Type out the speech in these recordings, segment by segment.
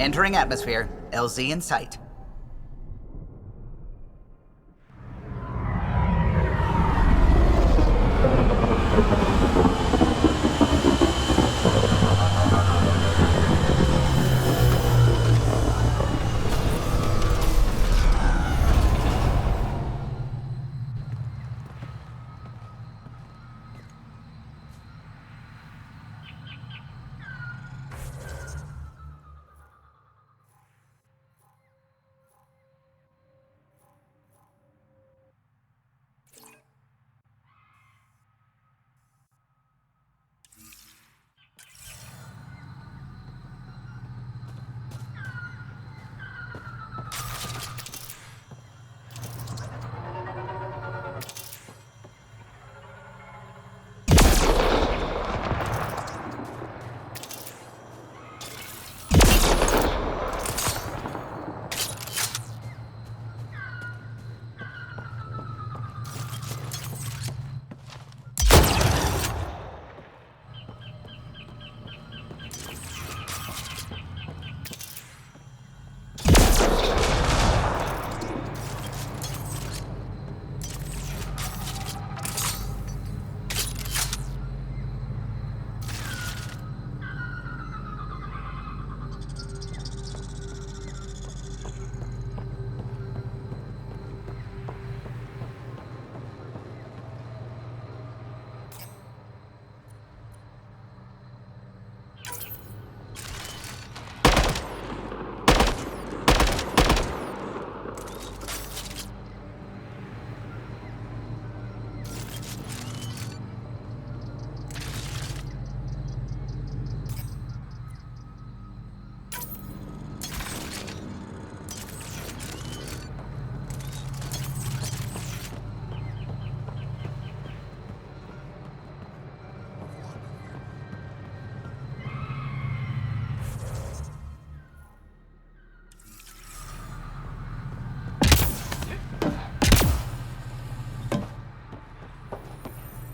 Entering atmosphere. LZ in sight.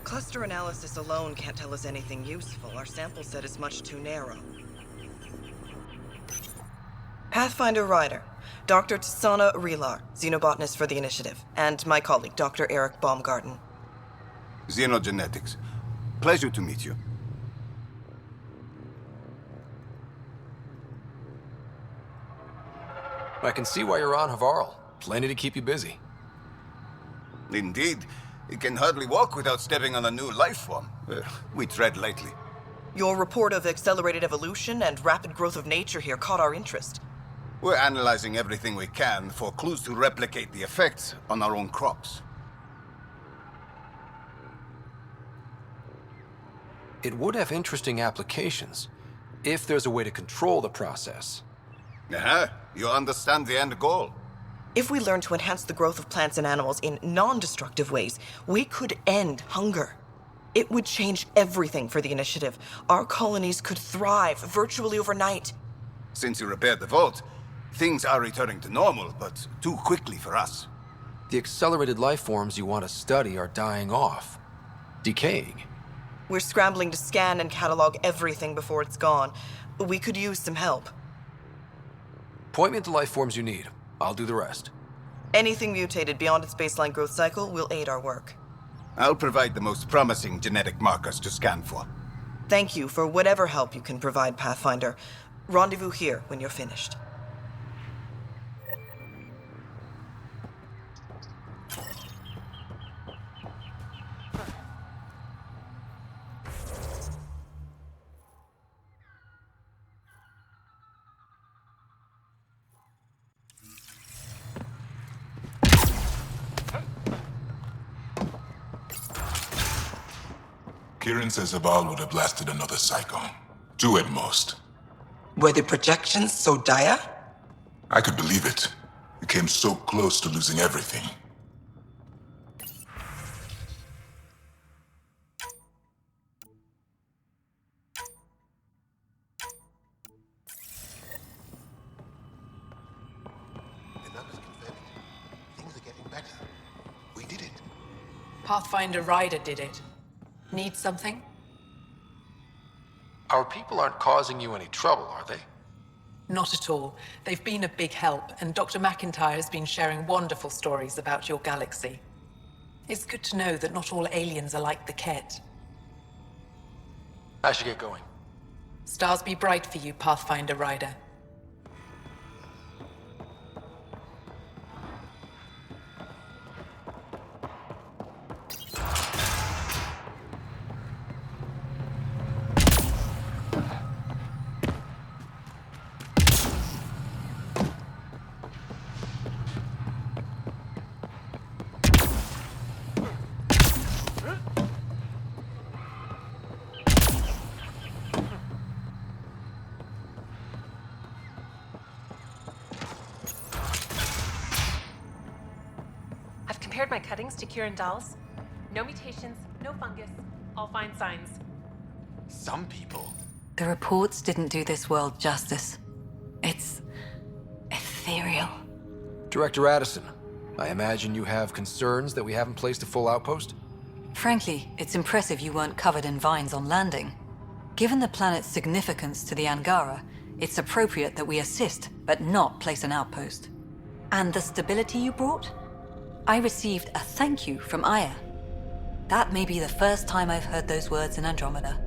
Cluster analysis alone can't tell us anything useful. Our sample set is much too narrow. Pathfinder Ryder, Dr. Tsana Relar, xenobotanist for the Initiative, and my colleague, Dr. Eric Baumgarten. Xenogenetics. Pleasure to meet you. I can see why you're on Havarl. Plenty to keep you busy. Indeed. You can hardly walk without stepping on a new life form. We tread lightly. Your report of accelerated evolution and rapid growth of nature here caught our interest. We're analyzing everything we can for clues to replicate the effects on our own crops. It would have interesting applications, if there's a way to control the process. You understand the end goal. If we learn to enhance the growth of plants and animals in non-destructive ways, we could end hunger. It would change everything for the Initiative. Our colonies could thrive virtually overnight. Since you repaired the vault, things are returning to normal, but too quickly for us. The accelerated life forms you want to study are dying off, decaying. We're scrambling to scan and catalog everything before it's gone. We could use some help. Point me to life forms you need. I'll do the rest. Anything mutated beyond its baseline growth cycle will aid our work. I'll provide the most promising genetic markers to scan for. Thank you for whatever help you can provide, Pathfinder. Rendezvous here when you're finished. Kieran says Zaval would have blasted another cyclone. 2 at most. Were the projections so dire? I could believe it. We came so close to losing everything. The numbers confirm it. Things are getting better. We did it. Pathfinder Ryder did it. Need something? Our people aren't causing you any trouble, are they? Not at all. They've been a big help, and Dr. McIntyre has been sharing wonderful stories about your galaxy. It's good to know that not all aliens are like the Ket. I should get going. Stars be bright for you, Pathfinder Rider. I've compared my cuttings to Kurandal's. No mutations, no fungus, all fine signs. Some people. The reports didn't do this world justice. It's ethereal. Director Addison, I imagine you have concerns that we haven't placed a full outpost? Frankly, it's impressive you weren't covered in vines on landing. Given the planet's significance to the Angara, it's appropriate that we assist, but not place an outpost. And the stability you brought? I received a thank you from Aya. That may be the first time I've heard those words in Andromeda.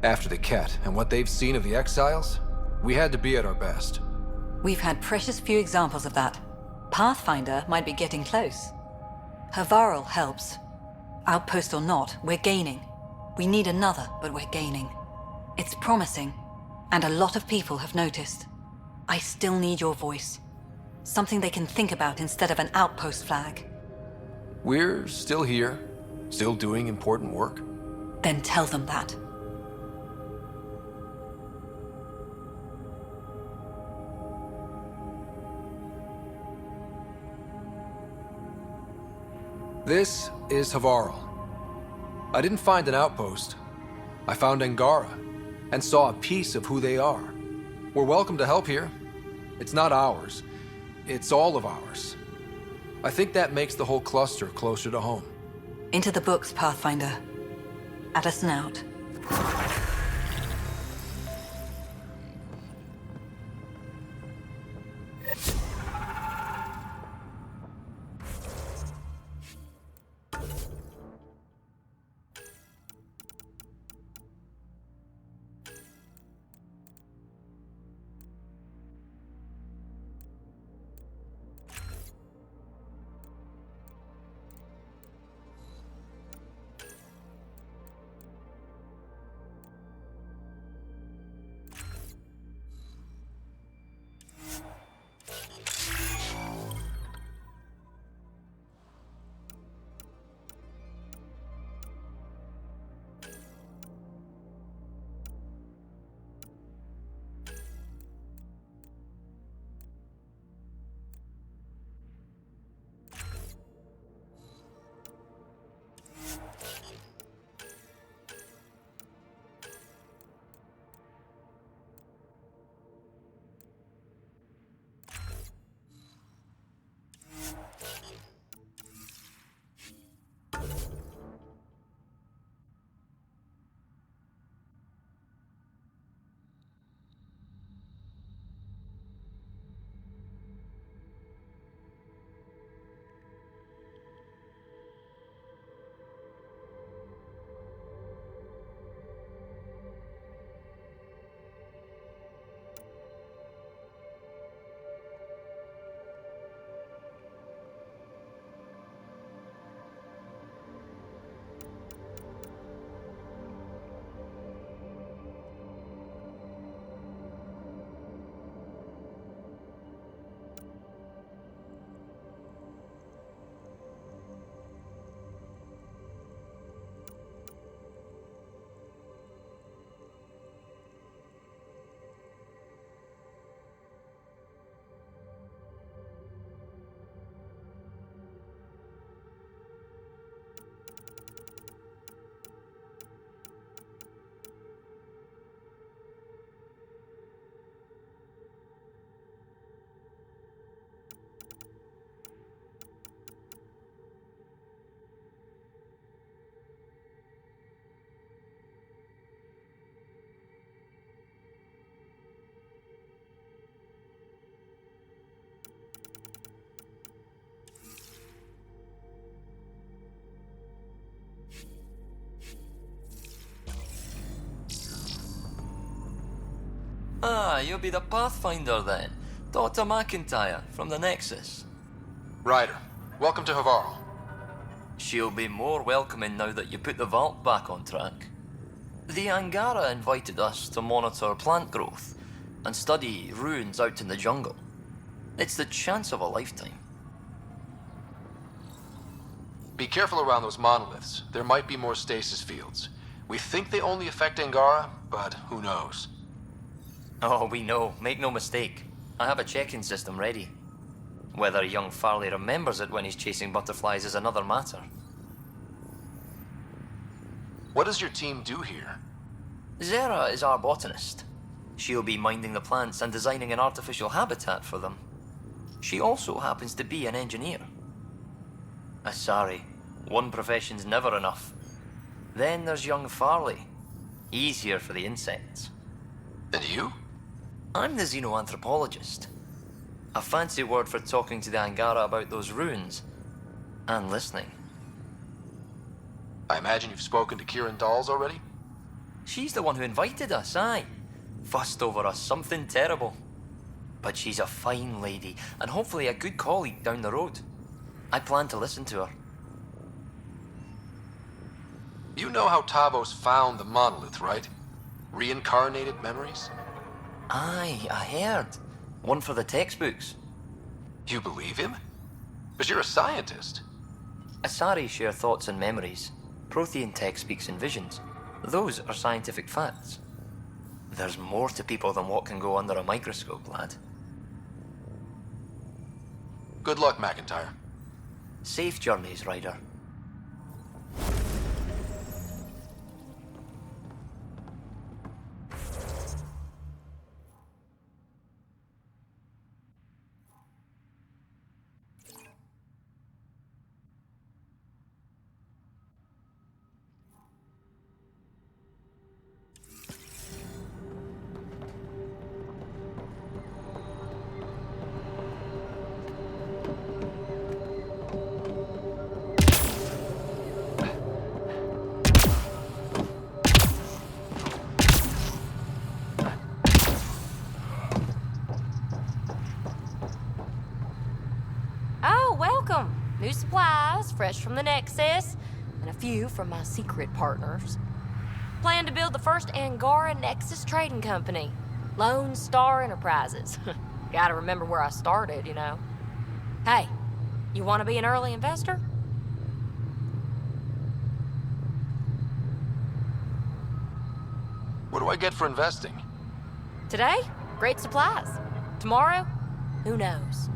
After the Ket and what they've seen of the exiles, we had to be at our best. We've had precious few examples of that. Pathfinder might be getting close. Havarl helps. Outpost or not, we're gaining. We need another, but we're gaining. It's promising, and a lot of people have noticed. I still need your voice. Something they can think about instead of an outpost flag. We're still here, still doing important work. Then tell them that. This is Havarl. I didn't find an outpost. I found Angara, and saw a piece of who they are. We're welcome to help here. It's not ours. It's all of ours. I think that makes the whole cluster closer to home. Into the books, Pathfinder. Addison out. Ah, you'll be the Pathfinder then. Dr. McIntyre from the Nexus. Ryder, welcome to Havarl. She'll be more welcoming now that you put the vault back on track. The Angara invited us to monitor plant growth and study ruins out in the jungle. It's the chance of a lifetime. Be careful around those monoliths. There might be more stasis fields. We think they only affect Angara, but who knows? Oh, we know. Make no mistake. I have a check-in system ready. Whether young Farley remembers it when he's chasing butterflies is another matter. What does your team do here? Zera is our botanist. She'll be minding the plants and designing an artificial habitat for them. She also happens to be an engineer. Sorry, one profession's never enough. Then there's young Farley. He's here for the insects. And you? I'm the xenoanthropologist. A fancy word for talking to the Angara about those ruins. And listening. I imagine you've spoken to Kieran Dawes already? She's the one who invited us, aye. Fussed over us something terrible. But she's a fine lady, and hopefully a good colleague down the road. I plan to listen to her. You know how Tavos found the monolith, right? Reincarnated memories? Aye, I heard. One for the textbooks. You believe him? But you're a scientist. Asari share thoughts and memories. Prothean tech speaks in visions. Those are scientific facts. There's more to people than what can go under a microscope, lad. Good luck, McIntyre. Safe journeys, Ryder. New supplies, fresh from the Nexus, and a few from my secret partners. Plan to build the first Angara Nexus trading company. Lone Star Enterprises. Gotta remember where I started, you know. Hey, you want to be an early investor? What do I get for investing? Today, great supplies. Tomorrow, who knows?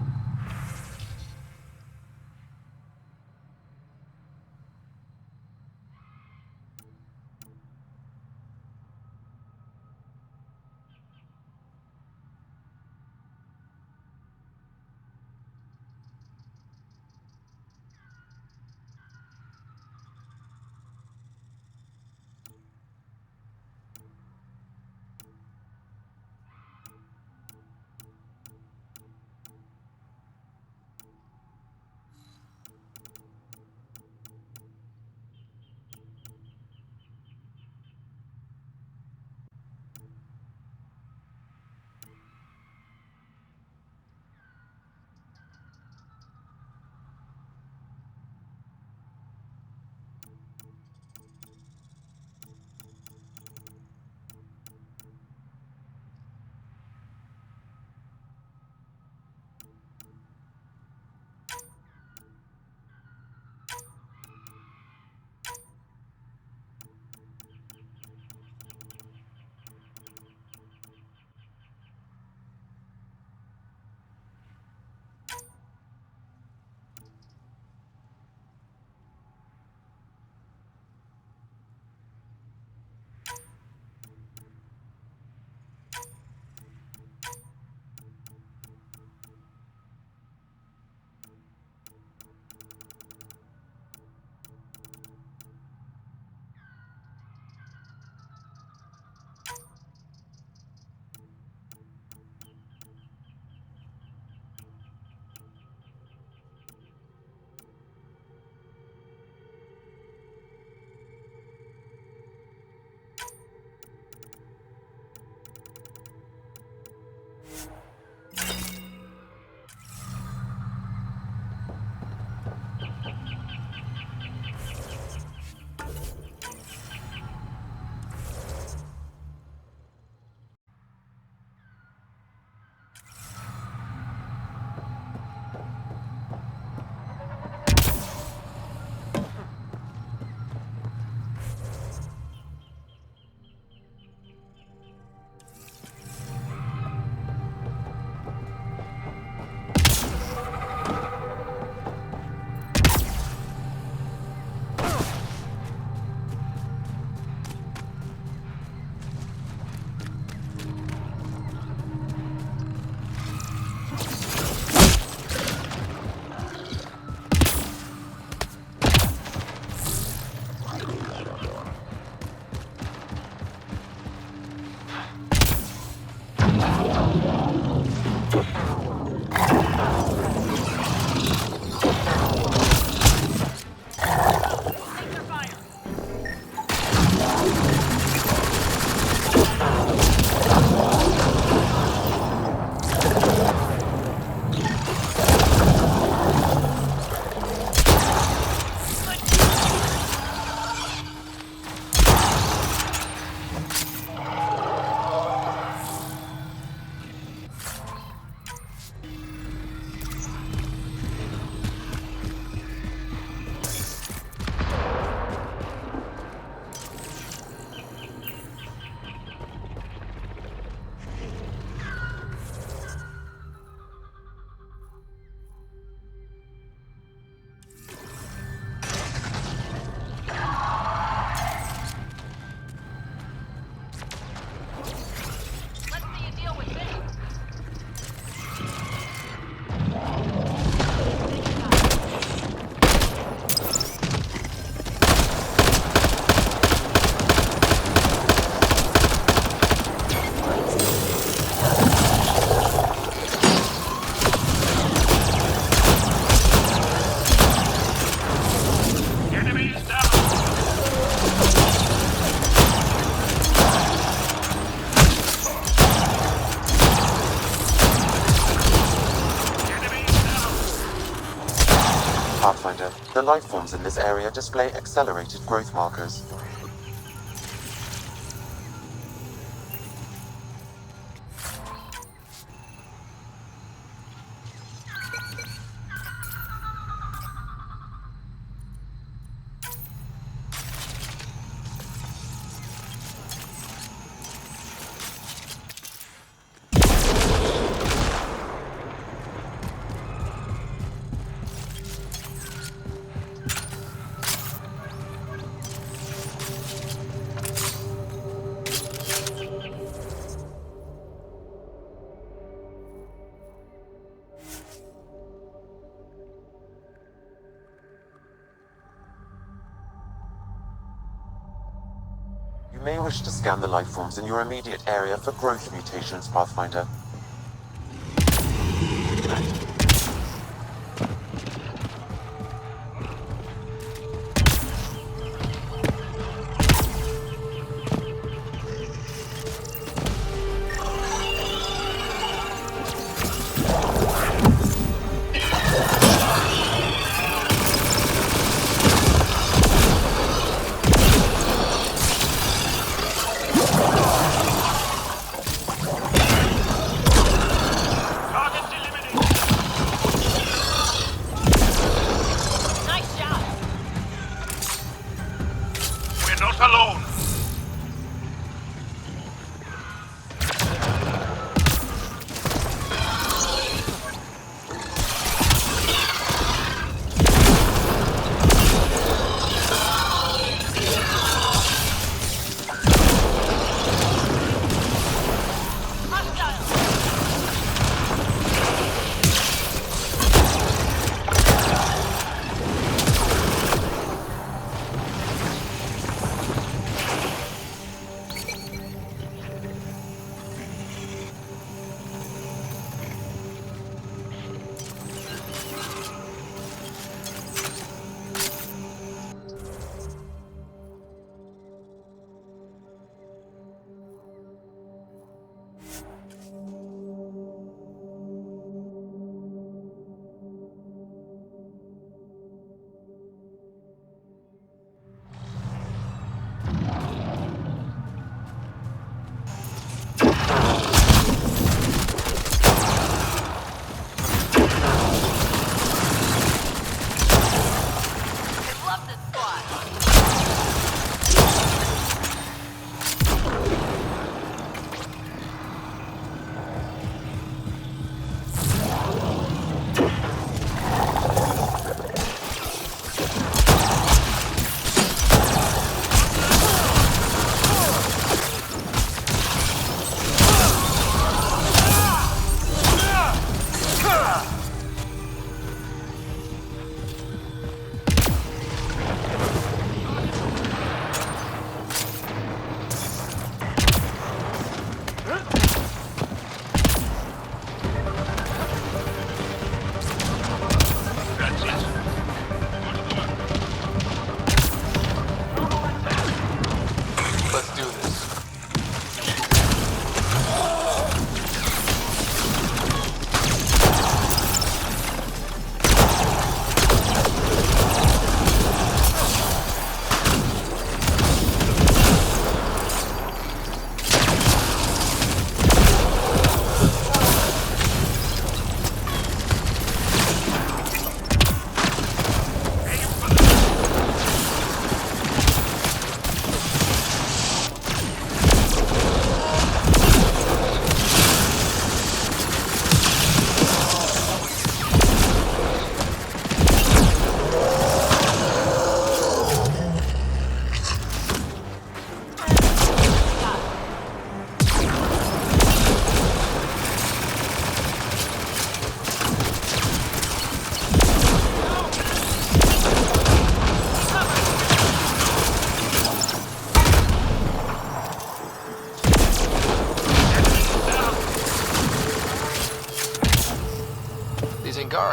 the life forms in this area display accelerated growth markers. You may wish to scan the life forms in your immediate area for growth mutations, Pathfinder.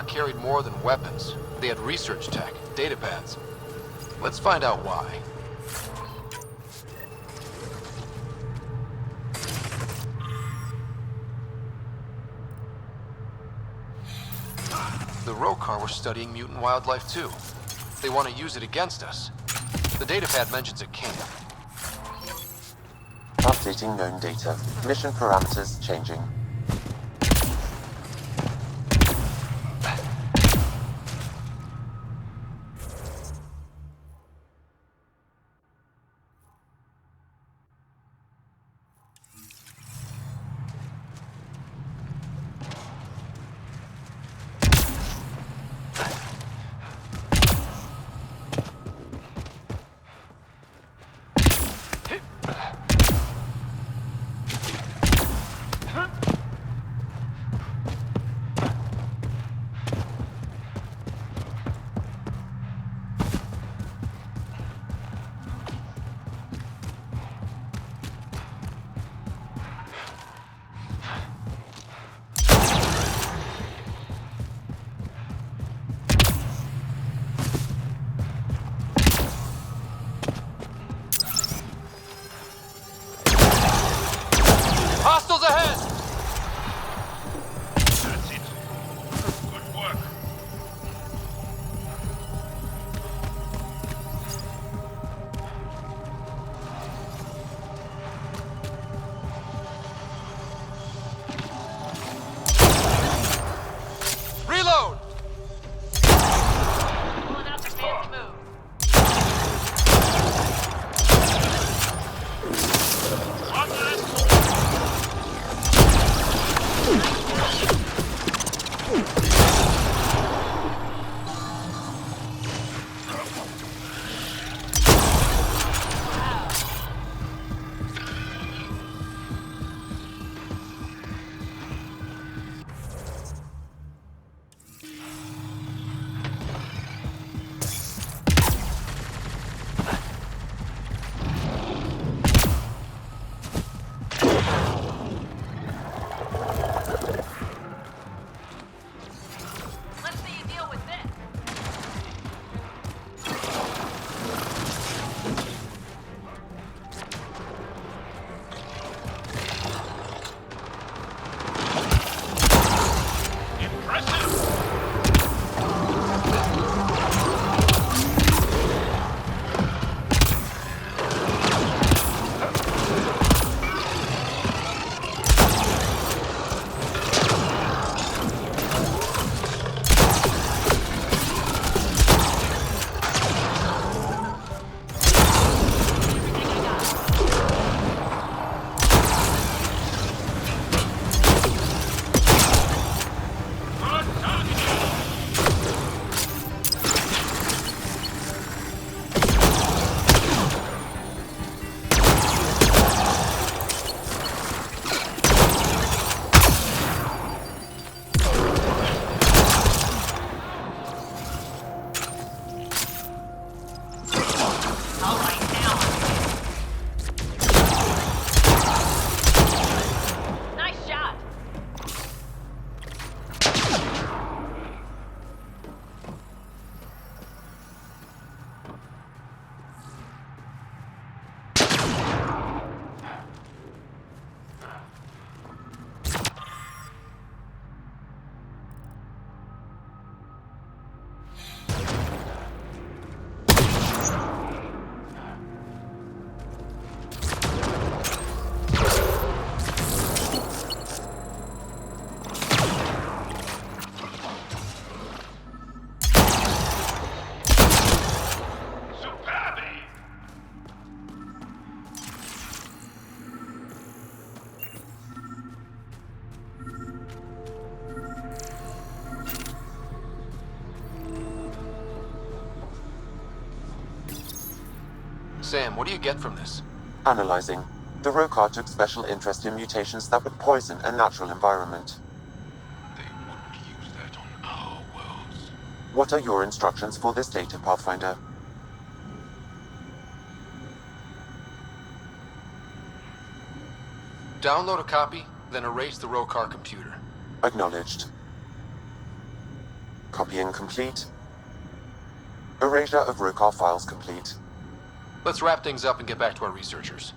Kadara carried more than weapons. They had research tech, datapads. Let's find out why. The Rokar were studying mutant wildlife too. They want to use it against us. The datapad mentions it can't. Updating known data. Mission parameters changing. Hostiles ahead! That's it. Good work. Reload! Pulling out the fancy move. Let's see you deal with this. Nice shot. Sam, what do you get from this? Analyzing. The Rokar took special interest in mutations that would poison a natural environment. They wouldn't use that on our worlds. What are your instructions for this data, Pathfinder? Download a copy, then erase the Rokar computer. Acknowledged. Copying complete. Erasure of Rokar files complete. Let's wrap things up and get back to our researchers.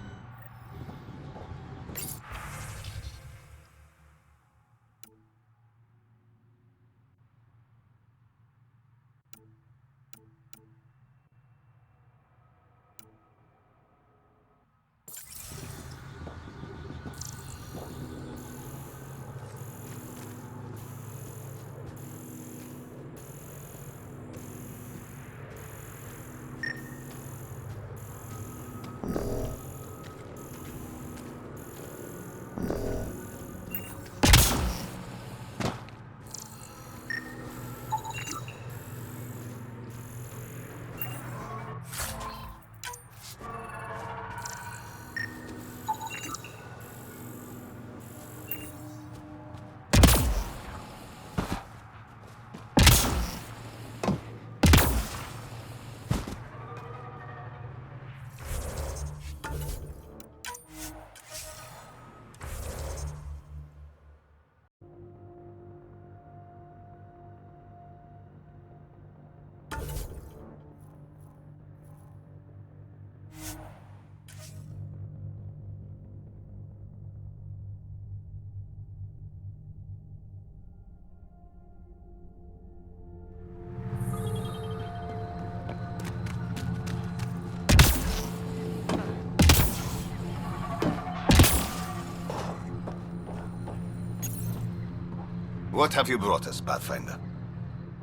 What have you brought us, Pathfinder?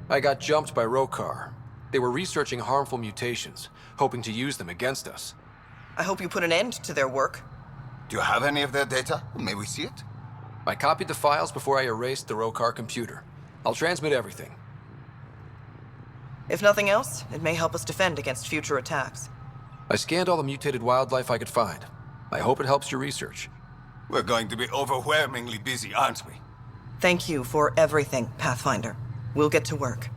I got jumped by Rokar. They were researching harmful mutations, hoping to use them against us. I hope you put an end to their work. Do you have any of their data? May we see it? I copied the files before I erased the Rokar computer. I'll transmit everything. If nothing else, it may help us defend against future attacks. I scanned all the mutated wildlife I could find. I hope it helps your research. We're going to be overwhelmingly busy, aren't we? Thank you for everything, Pathfinder. We'll get to work.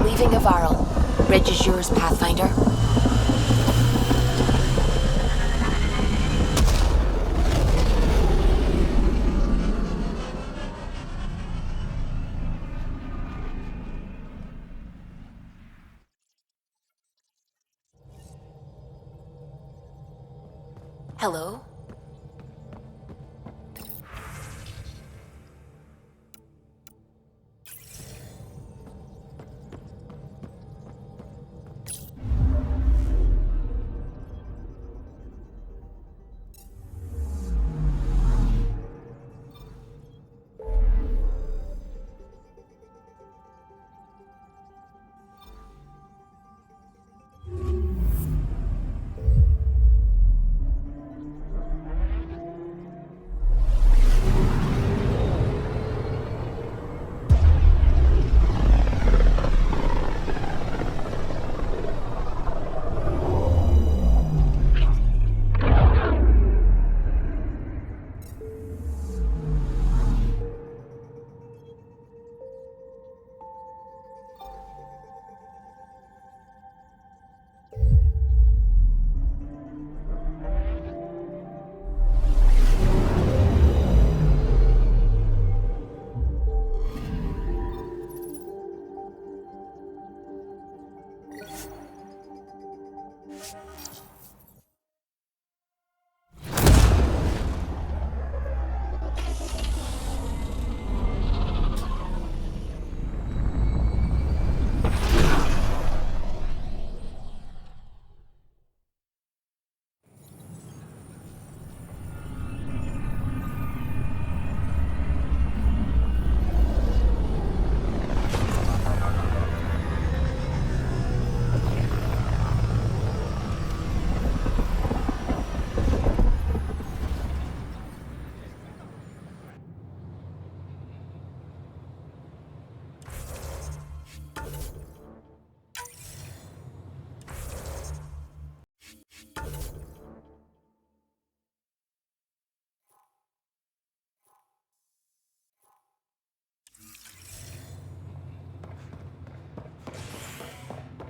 Leaving a viral. Reg is yours, Pathfinder. Hello?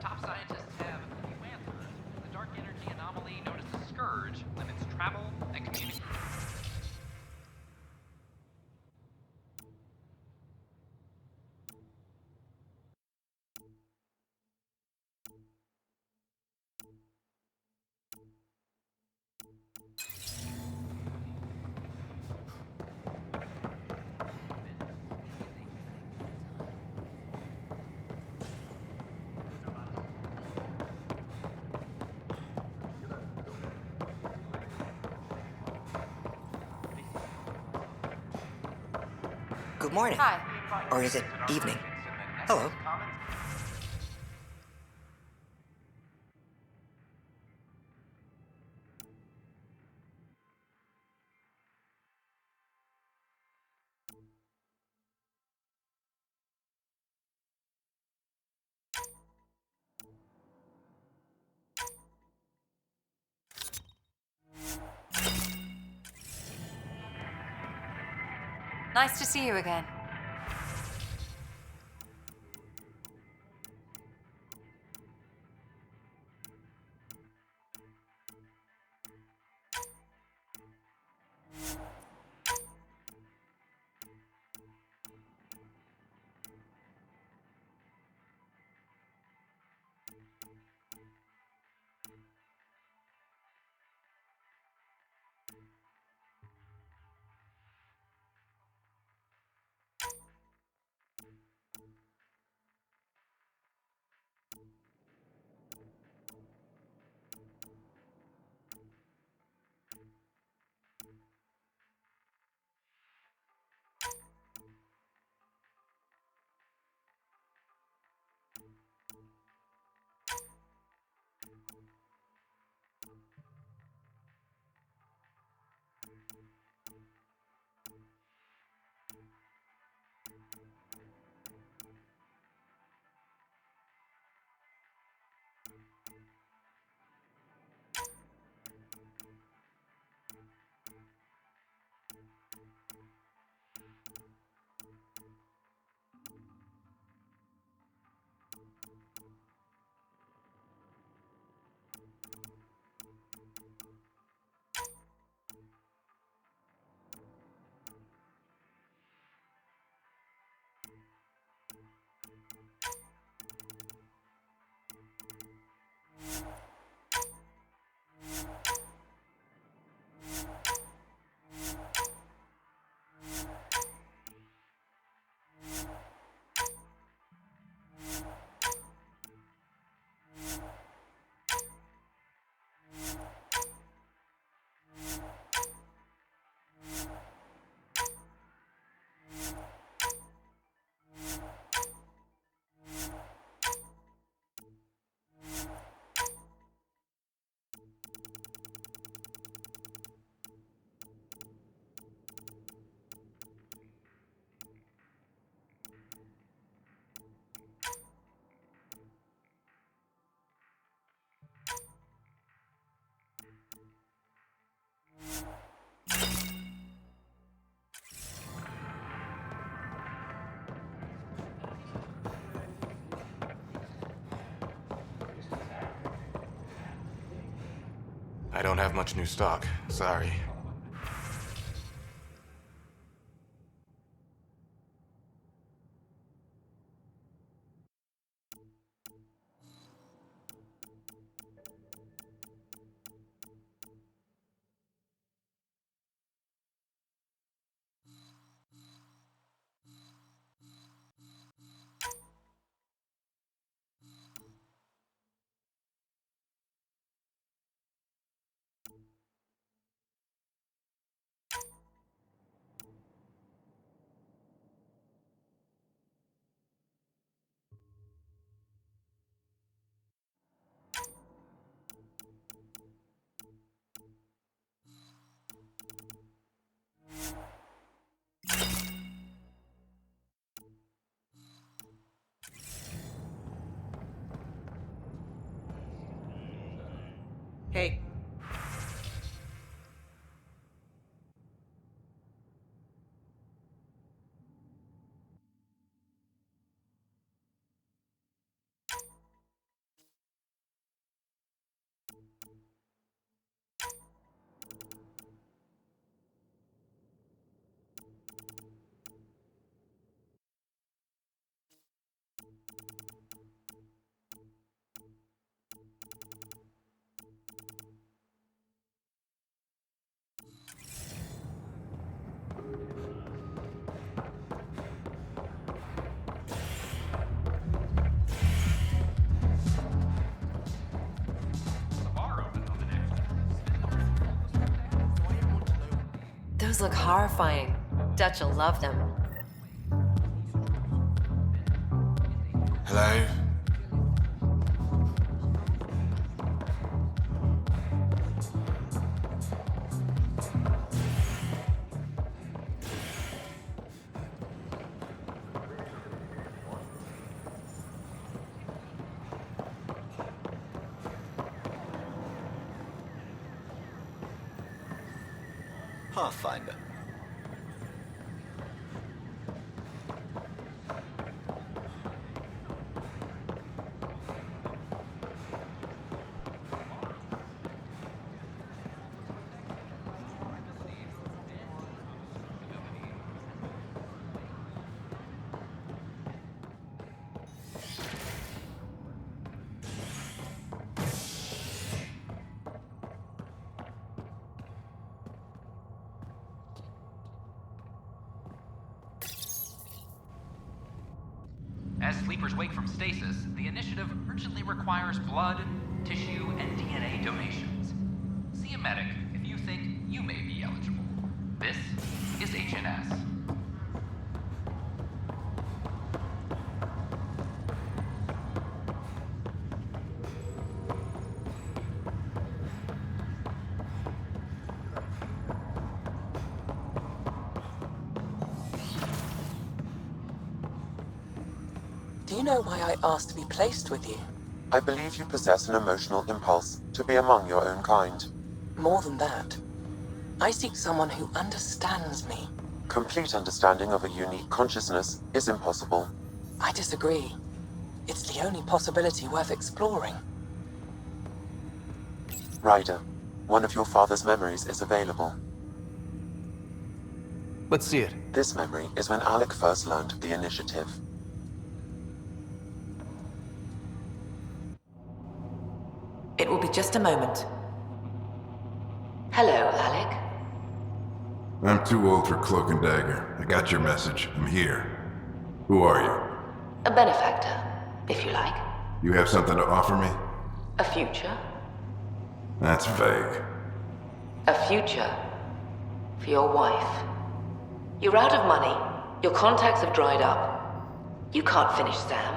Top scientists have new answers. The dark energy anomaly known as the Scourge limits travel and communication. Good morning. Hi. Or is it evening? Hello. Nice to see you again. I don't have much new stock. Sorry. Hey. Those look horrifying. Dutch will love them. Hello? Pathfinder. As sleepers wake from stasis, the initiative urgently requires blood, tissue, and DNA donations. See a medic if you think you may be eligible. This is HNS. Do you know why I asked to be placed with you? I believe you possess an emotional impulse to be among your own kind. More than that, I seek someone who understands me. Complete understanding of a unique consciousness is impossible. I disagree. It's the only possibility worth exploring. Ryder, one of your father's memories is available. Let's see it. This memory is when Alec first learned of the initiative. It will be just a moment. Hello, Alec. I'm too old for cloak and dagger. I got your message. I'm here. Who are you? A benefactor, if you like. You have something to offer me? A future. That's vague. A future. For your wife. You're out of money. Your contacts have dried up. You can't finish Sam.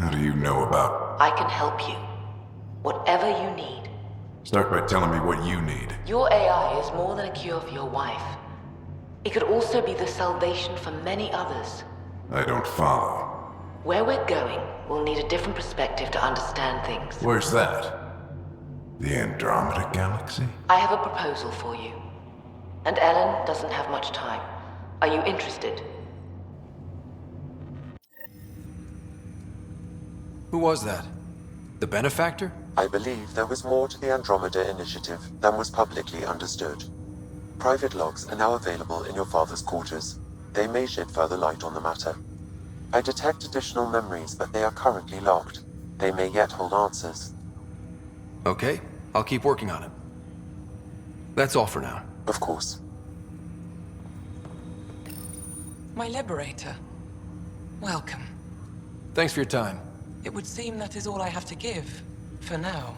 How do you know about... I can help you. Whatever you need. Start by telling me what you need. Your AI is more than a cure for your wife. It could also be the salvation for many others. I don't follow. Where we're going, we'll need a different perspective to understand things. Where's that? The Andromeda Galaxy? I have a proposal for you. And Ellen doesn't have much time. Are you interested? Who was that? The benefactor? I believe there was more to the Andromeda initiative than was publicly understood. Private logs are now available in your father's quarters. They may shed further light on the matter. I detect additional memories, but they are currently locked. They may yet hold answers. Okay, I'll keep working on it. That's all for now. Of course. My liberator. Welcome. Thanks for your time. It would seem that is all I have to give, for now.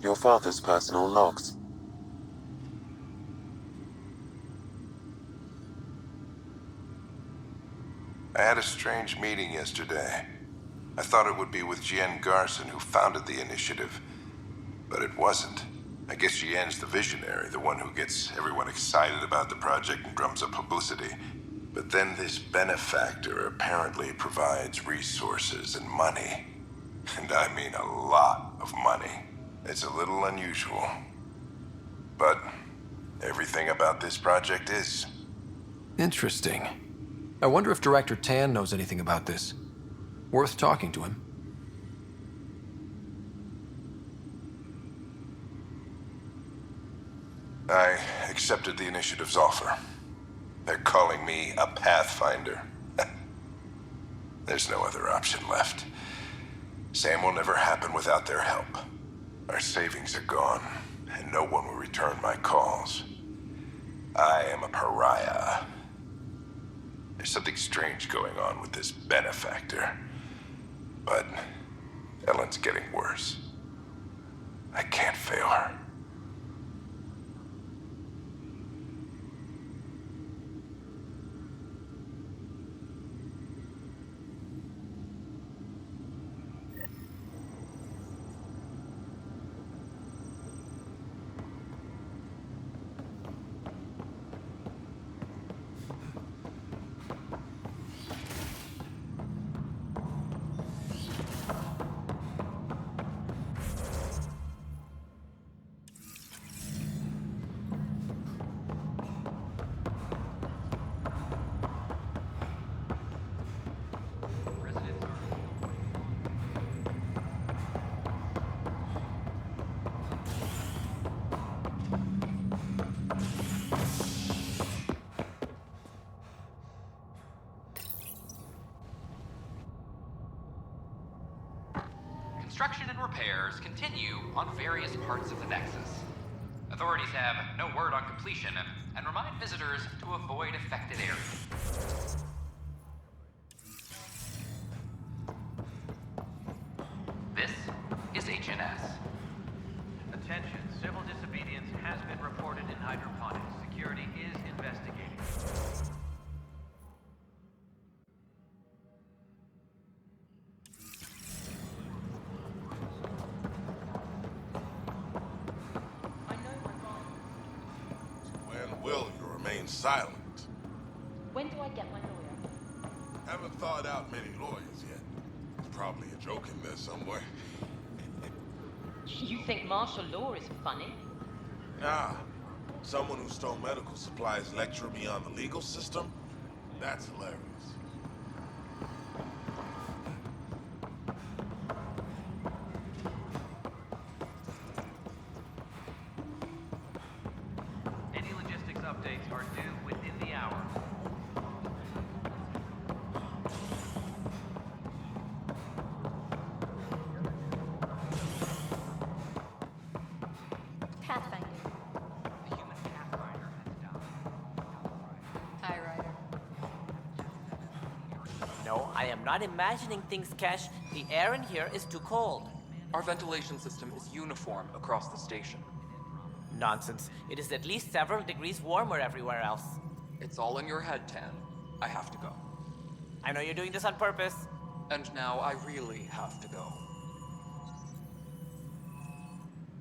Your father's personal logs. I had a strange meeting yesterday. I thought it would be with Jien Garson, who founded the initiative. But it wasn't. I guess Jien's the visionary, the one who gets everyone excited about the project and drums up publicity. But then this benefactor apparently provides resources and money. And I mean a lot of money. It's a little unusual. But everything about this project is. Interesting. I wonder if Director Tan knows anything about this. Worth talking to him. I accepted the initiative's offer. They're calling me a Pathfinder. There's no other option left. Sam will never happen without their help. Our savings are gone, and no one will return my calls. I am a pariah. There's something strange going on with this benefactor. But Ellen's getting worse. I can't fail her. construction and repairs continue on various parts of the Nexus. Authorities have no word on completion and remind visitors to avoid affected areas. This is HNS. Attention, civil disobedience has been reported in hydroponics. Security is investigating. When will you remain silent? When do I get my lawyer? Haven't thought out many lawyers yet. There's probably a joke in there somewhere. You think martial law is funny? Nah. Someone who stole medical supplies lecture me on the legal system? That's hilarious. Any logistics updates are due within the hour. Pathfinder. The human Pathfinder has died. Hi, Ryder. No, I am not imagining things, Cash. The air in here is too cold. Our ventilation system is uniform across the station. Nonsense. It is at least several degrees warmer everywhere else. It's all in your head, Tan. I have to go. I know you're doing this on purpose. And now I really have to go.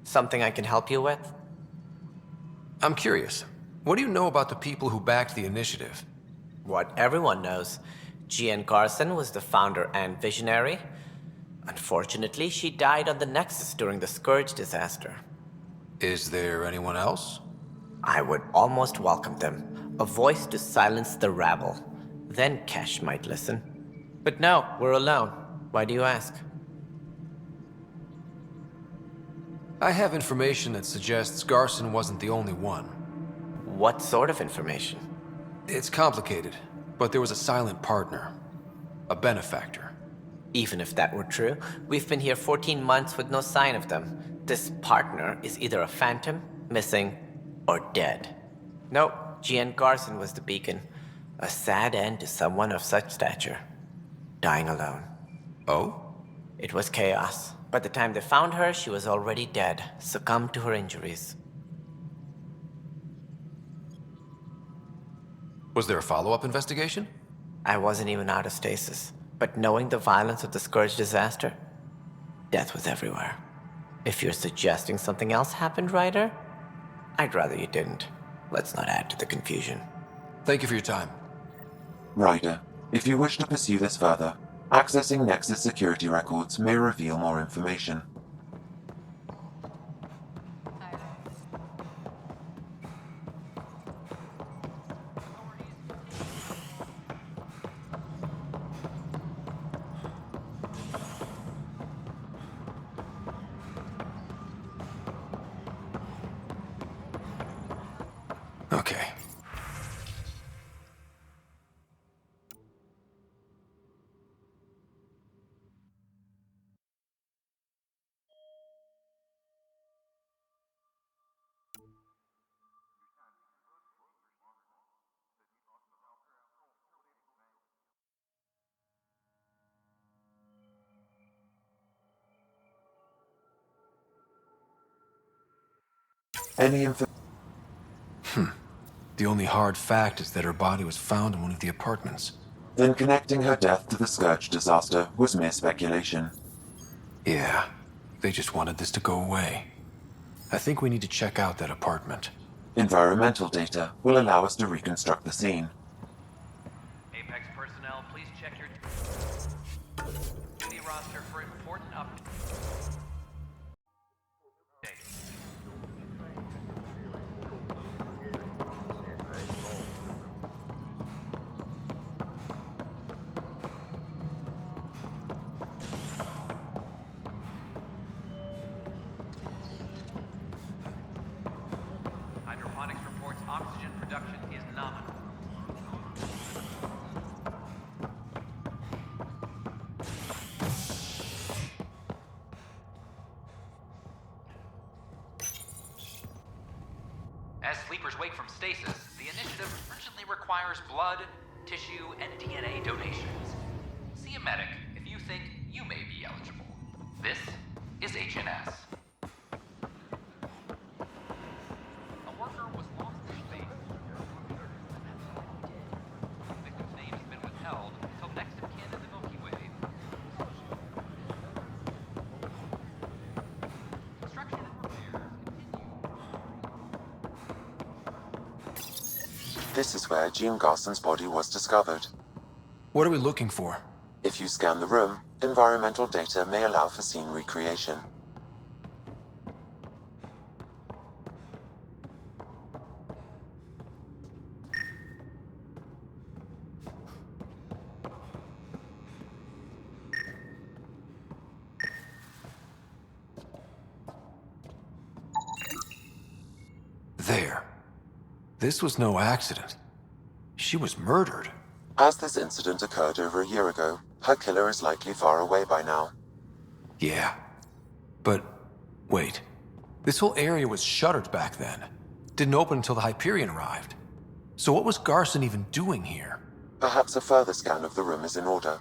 Something I can help you with? I'm curious. What do you know about the people who backed the initiative? What everyone knows. GN Carson was the founder and visionary. Unfortunately, she died on the Nexus during the Scourge disaster. Is there anyone else? I would almost welcome them. A voice to silence the rabble. Then Cash might listen. But no, we're alone. Why do you ask? I have information that suggests Garson wasn't the only one. What sort of information? It's complicated, but there was a silent partner. A benefactor. Even if that were true, we've been here 14 months with no sign of them. This partner is either a phantom, missing, or dead. Nope, GN Garson was the beacon. A sad end to someone of such stature. Dying alone. Oh? It was chaos. By the time they found her, she was already dead, succumbed to her injuries. Was there a follow-up investigation? I wasn't even out of stasis. But knowing the violence of the Scourge disaster, death was everywhere. If you're suggesting something else happened, Ryder, I'd rather you didn't. Let's not add to the confusion. Thank you for your time. Ryder, if you wish to pursue this further, accessing Nexus security records may reveal more information. Okay. Any info? The only hard fact is that her body was found in one of the apartments. Then connecting her death to the Scourge disaster was mere speculation. Yeah, they just wanted this to go away. I think we need to check out that apartment. Environmental data will allow us to reconstruct the scene. Apex personnel, please check your duty roster for important updates. Hydroponics reports oxygen production is nominal. Keepers wake from stasis, the initiative urgently requires blood, tissue, and DNA donations. See a medic if you think you may be eligible. This is HNS. A worker was lost in space. The victim's name has been withheld until next of kin in the Milky Way. Construction and repairs continue. This is where Jean Garson's body was discovered. What are we looking for? If you scan the room, environmental data may allow for scene recreation. There. This was no accident. She was murdered. As this incident occurred over a year ago, her killer is likely far away by now. Yeah. But, wait. This whole area was shuttered back then. Didn't open until the Hyperion arrived. So what was Garson even doing here? Perhaps a further scan of the room is in order.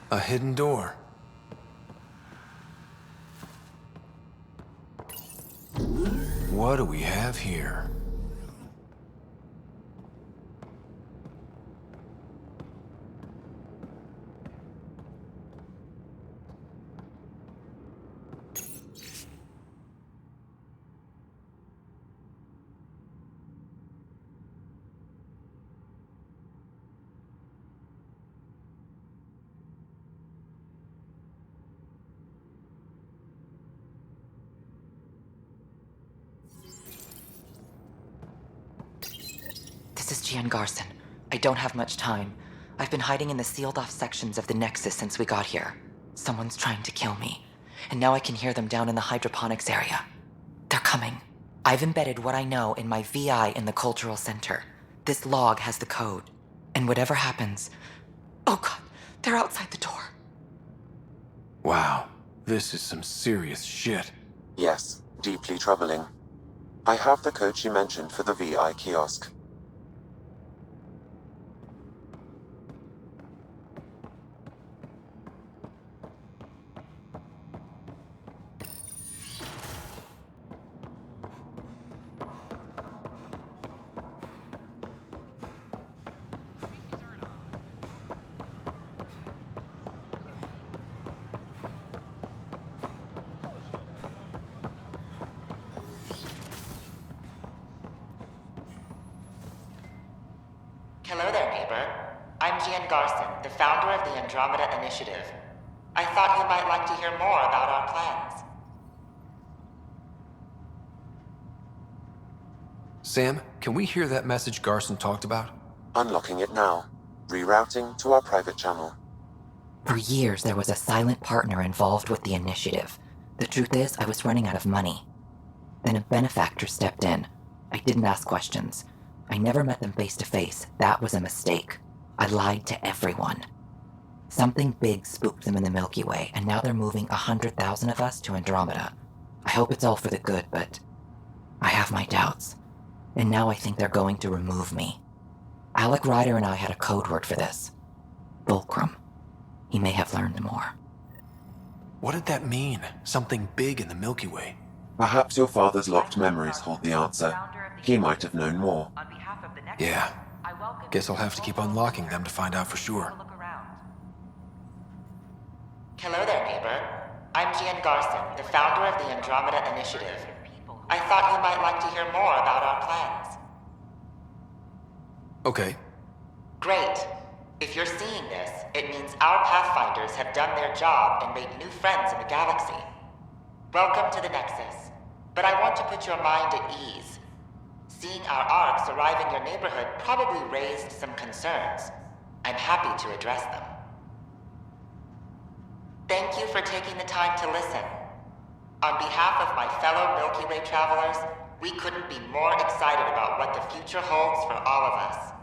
A hidden door. What do we have here? This is Gian Garson. I don't have much time. I've been hiding in the sealed-off sections of the Nexus since we got here. Someone's trying to kill me, and now I can hear them down in the hydroponics area. They're coming. I've embedded what I know in my VI in the Cultural Center. This log has the code, and whatever happens... Oh god, they're outside the door. Wow, this is some serious shit. Yes, deeply troubling. I have the code she mentioned for the VI kiosk. Hello there, neighbor. I'm Gian Garson, the founder of the Andromeda Initiative. I thought you might like to hear more about our plans. Sam, can we hear that message Garson talked about? Unlocking it now. Rerouting to our private channel. For years, there was a silent partner involved with the initiative. The truth is, I was running out of money. Then a benefactor stepped in. I didn't ask questions. I never met them face to face. That was a mistake. I lied to everyone. Something big spooked them in the Milky Way, and now they're moving 100,000 of us to Andromeda. I hope it's all for the good, but I have my doubts. And now I think they're going to remove me. Alec Ryder and I had a code word for this. Fulcrum. He may have learned more. What did that mean? Something big in the Milky Way? Perhaps your father's locked memories hold the answer. He might have known more. Yeah. Guess I'll have to keep unlocking them to find out for sure. Hello there, neighbor. I'm Gian Garson, the founder of the Andromeda Initiative. I thought you might like to hear more about our plans. Okay. Great. If you're seeing this, it means our Pathfinders have done their job and made new friends in the galaxy. Welcome to the Nexus. But I want to put your mind at ease. Seeing our arcs arrive in your neighborhood probably raised some concerns. I'm happy to address them. Thank you for taking the time to listen. On behalf of my fellow Milky Way travelers, we couldn't be more excited about what the future holds for all of us.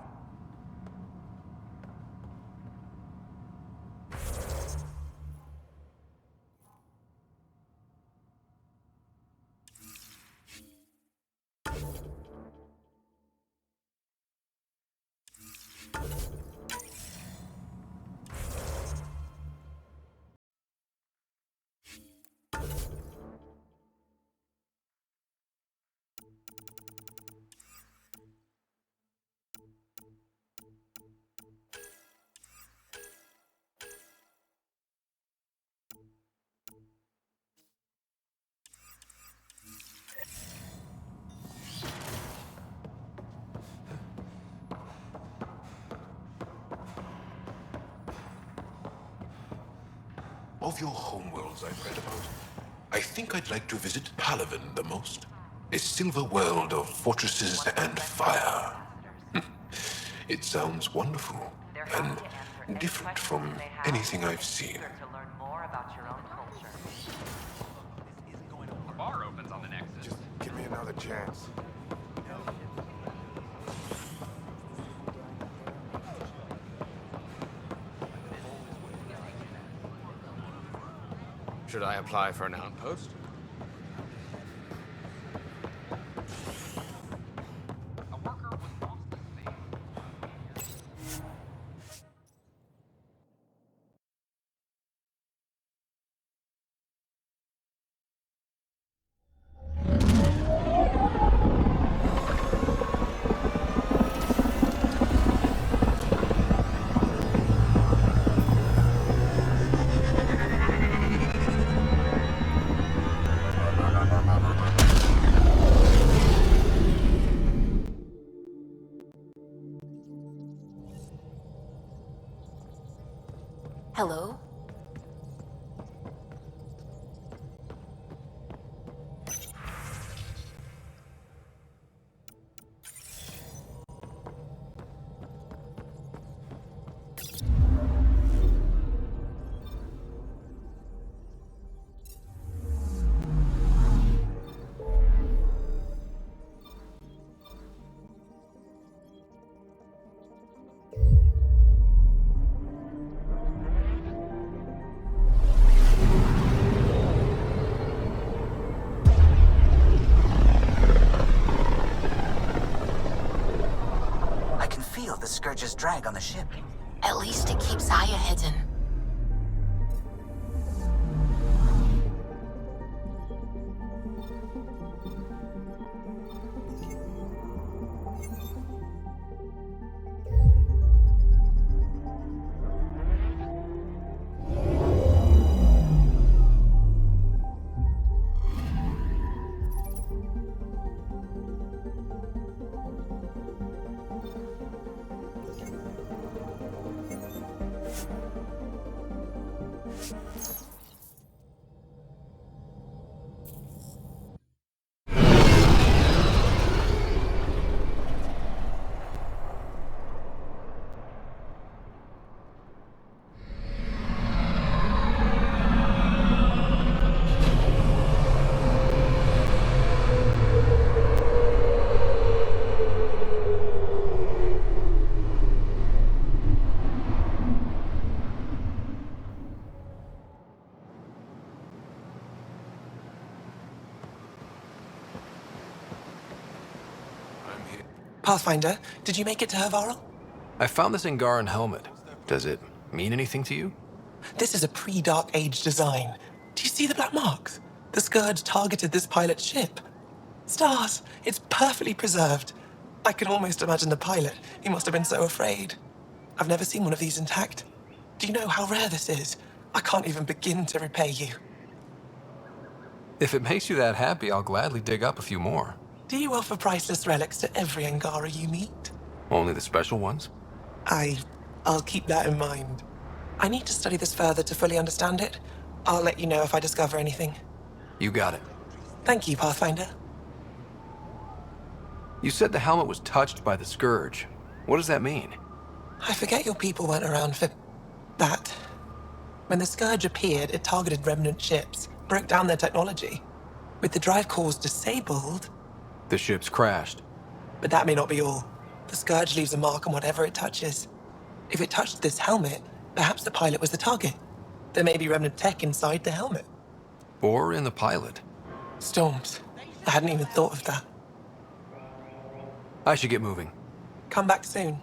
of your homeworlds I've read about, I think I'd like to visit Palaven the most. A silver world of fortresses and fire. It sounds wonderful and different from anything I've seen. The bar opens on the Nexus. Just give me another chance. Should I apply for an outpost? Hello? The Scourge's drag on the ship. At least it keeps Aya hidden. Pathfinder, did you make it to Hervarl? I found this Angaran helmet. Does it mean anything to you? This is a pre-Dark Age design. Do you see the black marks? The Scourge targeted this pilot's ship. Stars, it's perfectly preserved. I can almost imagine the pilot. He must have been so afraid. I've never seen one of these intact. Do you know how rare this is? I can't even begin to repay you. If it makes you that happy, I'll gladly dig up a few more. Do you offer priceless relics to every Angara you meet? Only the special ones? I'll keep that in mind. I need to study this further to fully understand it. I'll let you know if I discover anything. You got it. Thank you, Pathfinder. You said the helmet was touched by the Scourge. What does that mean? I forget your people weren't around for that. When the Scourge appeared, it targeted remnant ships, broke down their technology. With the drive cores disabled... The ships crashed. But that may not be all. The Scourge leaves a mark on whatever it touches. If it touched this helmet, perhaps the pilot was the target. There may be remnant tech inside the helmet. Or in the pilot. Storms. I hadn't even thought of that. I should get moving. Come back soon.